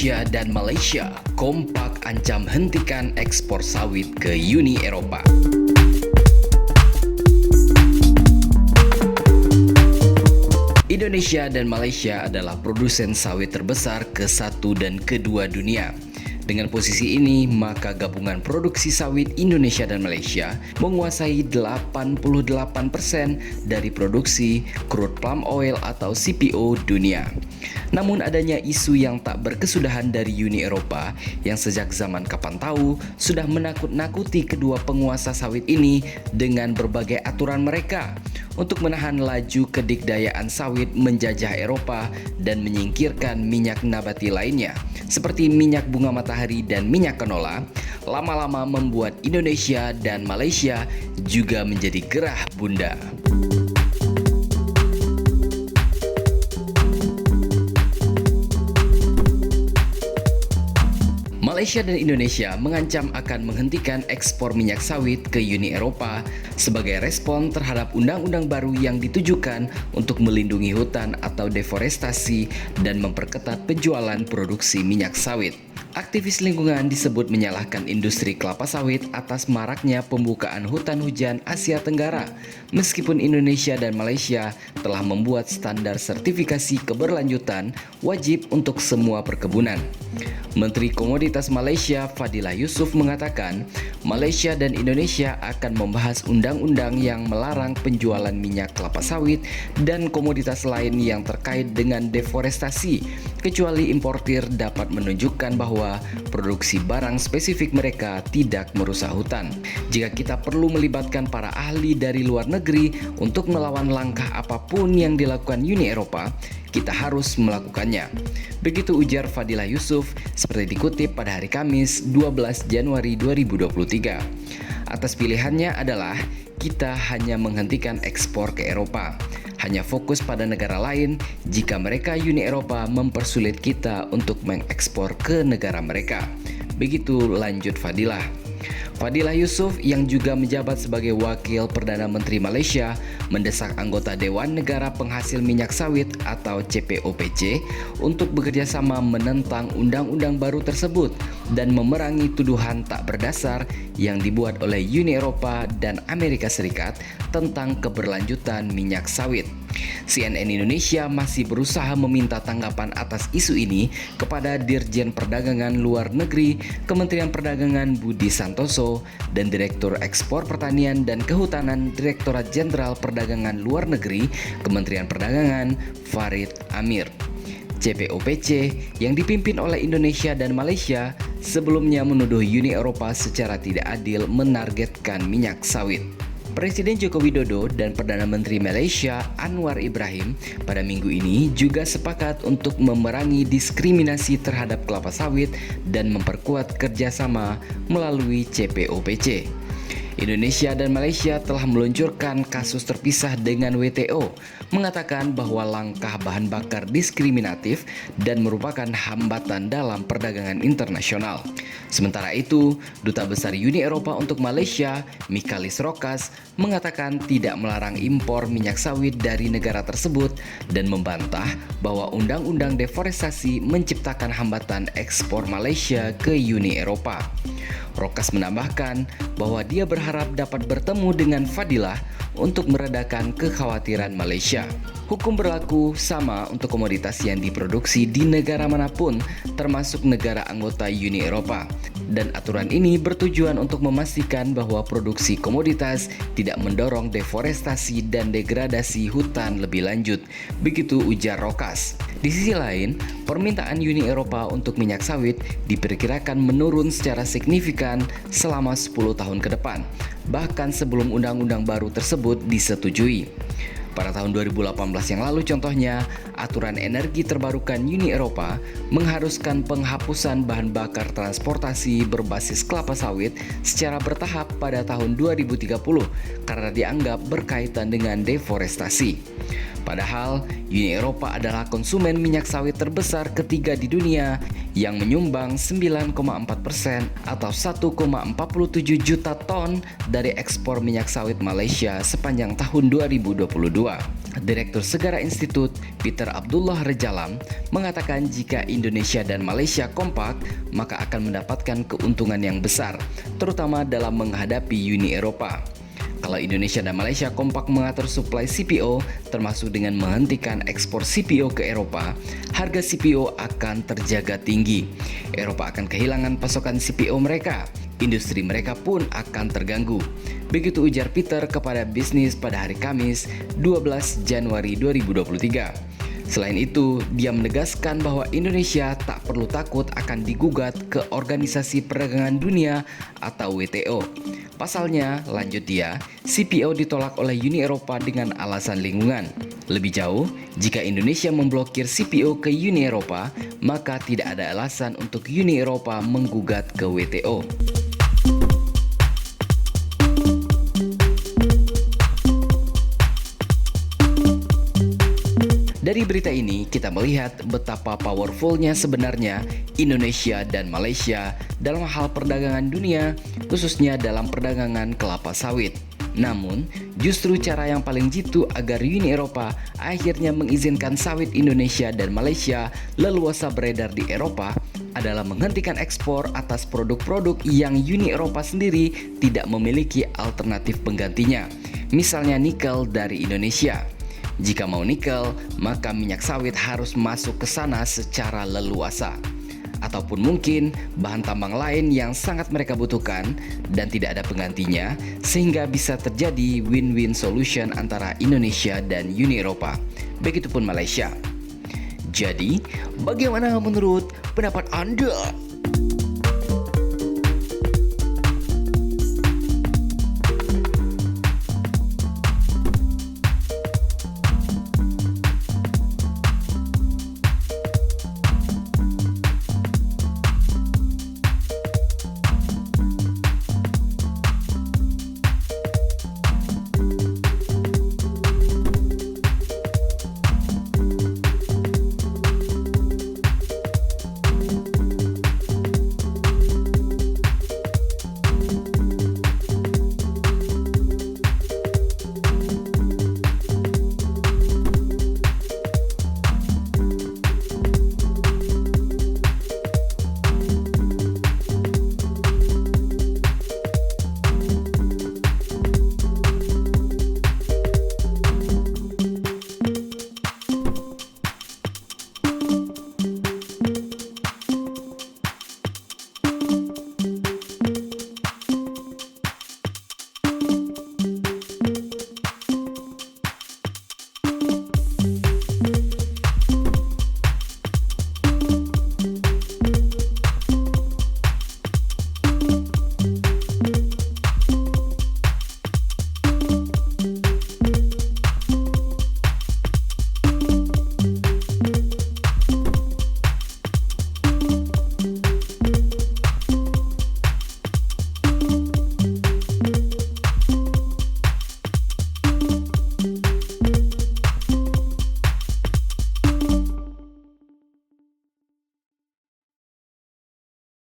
Indonesia dan Malaysia kompak ancam hentikan ekspor sawit ke Uni Eropa. Indonesia dan Malaysia adalah produsen sawit terbesar ke-1 dan ke-2 dunia. Dengan posisi ini, maka gabungan produksi sawit Indonesia dan Malaysia menguasai 88% dari produksi crude palm oil atau CPO dunia. Namun adanya isu yang tak berkesudahan dari Uni Eropa yang sejak zaman kapan tahu sudah menakut-nakuti kedua penguasa sawit ini dengan berbagai aturan mereka untuk menahan laju kedikdayaan sawit menjajah Eropa dan menyingkirkan minyak nabati lainnya seperti minyak bunga matahari dan minyak canola, lama-lama membuat Indonesia dan Malaysia juga menjadi gerah bunda. Malaysia dan Indonesia mengancam akan menghentikan ekspor minyak sawit ke Uni Eropa sebagai respon terhadap undang-undang baru yang ditujukan untuk melindungi hutan atau deforestasi dan memperketat penjualan produksi minyak sawit. Aktivis lingkungan disebut menyalahkan industri kelapa sawit atas maraknya pembukaan hutan hujan Asia Tenggara, meskipun Indonesia dan Malaysia telah membuat standar sertifikasi keberlanjutan wajib untuk semua perkebunan. Menteri Komoditas Malaysia Fadilah Yusof mengatakan, Malaysia dan Indonesia akan membahas undang-undang yang melarang penjualan minyak kelapa sawit dan komoditas lain yang terkait dengan deforestasi, kecuali importir dapat menunjukkan bahwa produksi barang spesifik mereka tidak merusak hutan. Jika kita perlu melibatkan para ahli dari luar negeri untuk melawan langkah apapun yang dilakukan Uni Eropa, kita harus melakukannya. Begitu ujar Fadilah Yusof seperti dikutip pada hari Kamis 12 Januari 2023. Atas pilihannya adalah kita hanya menghentikan ekspor ke Eropa, hanya fokus pada negara lain jika mereka Uni Eropa mempersulit kita untuk mengekspor ke negara mereka. Begitu lanjut Fadilah. Fadilah Yusof yang juga menjabat sebagai Wakil Perdana Menteri Malaysia mendesak anggota Dewan Negara Penghasil Minyak Sawit atau CPOPC untuk bekerjasama menentang undang-undang baru tersebut dan memerangi tuduhan tak berdasar yang dibuat oleh Uni Eropa dan Amerika Serikat tentang keberlanjutan minyak sawit. CNN Indonesia masih berusaha meminta tanggapan atas isu ini kepada Dirjen Perdagangan Luar Negeri Kementerian Perdagangan Budi Santoso dan Direktur Ekspor Pertanian dan Kehutanan Direktorat Jenderal Perdagangan Luar Negeri Kementerian Perdagangan Farid Amir. CPOPC yang dipimpin oleh Indonesia dan Malaysia sebelumnya menuduh Uni Eropa secara tidak adil menargetkan minyak sawit. Presiden Joko Widodo dan Perdana Menteri Malaysia Anwar Ibrahim pada minggu ini juga sepakat untuk memerangi diskriminasi terhadap kelapa sawit dan memperkuat kerjasama melalui CPOPC. Indonesia dan Malaysia telah meluncurkan kasus terpisah dengan WTO, mengatakan bahwa langkah bahan bakar diskriminatif dan merupakan hambatan dalam perdagangan internasional. Sementara itu, Duta Besar Uni Eropa untuk Malaysia, Michalis Rokas, mengatakan tidak melarang impor minyak sawit dari negara tersebut dan membantah bahwa undang-undang deforestasi menciptakan hambatan ekspor Malaysia ke Uni Eropa. Rokas menambahkan bahwa dia berharap dapat bertemu dengan Fadilah untuk meredakan kekhawatiran Malaysia. Hukum berlaku sama untuk komoditas yang diproduksi di negara manapun, termasuk negara anggota Uni Eropa. Dan aturan ini bertujuan untuk memastikan bahwa produksi komoditas tidak mendorong deforestasi dan degradasi hutan lebih lanjut. Begitu ujar Rokas. Di sisi lain, permintaan Uni Eropa untuk minyak sawit diperkirakan menurun secara signifikan selama 10 tahun ke depan, bahkan sebelum undang-undang baru tersebut disetujui. Pada tahun 2018 yang lalu contohnya, aturan energi terbarukan Uni Eropa mengharuskan penghapusan bahan bakar transportasi berbasis kelapa sawit secara bertahap pada tahun 2030 karena dianggap berkaitan dengan deforestasi. Padahal, Uni Eropa adalah konsumen minyak sawit terbesar ketiga di dunia yang menyumbang 9,4% atau 1,47 juta ton dari ekspor minyak sawit Malaysia sepanjang tahun 2022. Direktur Segara Institute, Peter Abdullah Rejalam, mengatakan jika Indonesia dan Malaysia kompak, maka akan mendapatkan keuntungan yang besar, terutama dalam menghadapi Uni Eropa. Kalau Indonesia dan Malaysia kompak mengatur suplai CPO, termasuk dengan menghentikan ekspor CPO ke Eropa, harga CPO akan terjaga tinggi. Eropa akan kehilangan pasokan CPO mereka. Industri mereka pun akan terganggu. Begitu ujar Peter kepada bisnis pada hari Kamis, 12 Januari 2023. Selain itu, dia menegaskan bahwa Indonesia tak perlu takut akan digugat ke Organisasi Perdagangan Dunia atau WTO. Pasalnya, lanjut dia, CPO ditolak oleh Uni Eropa dengan alasan lingkungan. Lebih jauh, jika Indonesia memblokir CPO ke Uni Eropa, maka tidak ada alasan untuk Uni Eropa menggugat ke WTO. Dari berita ini, kita melihat betapa powerfulnya sebenarnya Indonesia dan Malaysia dalam hal perdagangan dunia, khususnya dalam perdagangan kelapa sawit. Namun, justru cara yang paling jitu agar Uni Eropa akhirnya mengizinkan sawit Indonesia dan Malaysia leluasa beredar di Eropa adalah menghentikan ekspor atas produk-produk yang Uni Eropa sendiri tidak memiliki alternatif penggantinya, misalnya nikel dari Indonesia. Jika mau nikel, maka minyak sawit harus masuk ke sana secara leluasa. Ataupun mungkin bahan tambang lain yang sangat mereka butuhkan dan tidak ada penggantinya, sehingga bisa terjadi win-win solution antara Indonesia dan Uni Eropa. Begitupun Malaysia. Jadi, bagaimana menurut pendapat Anda?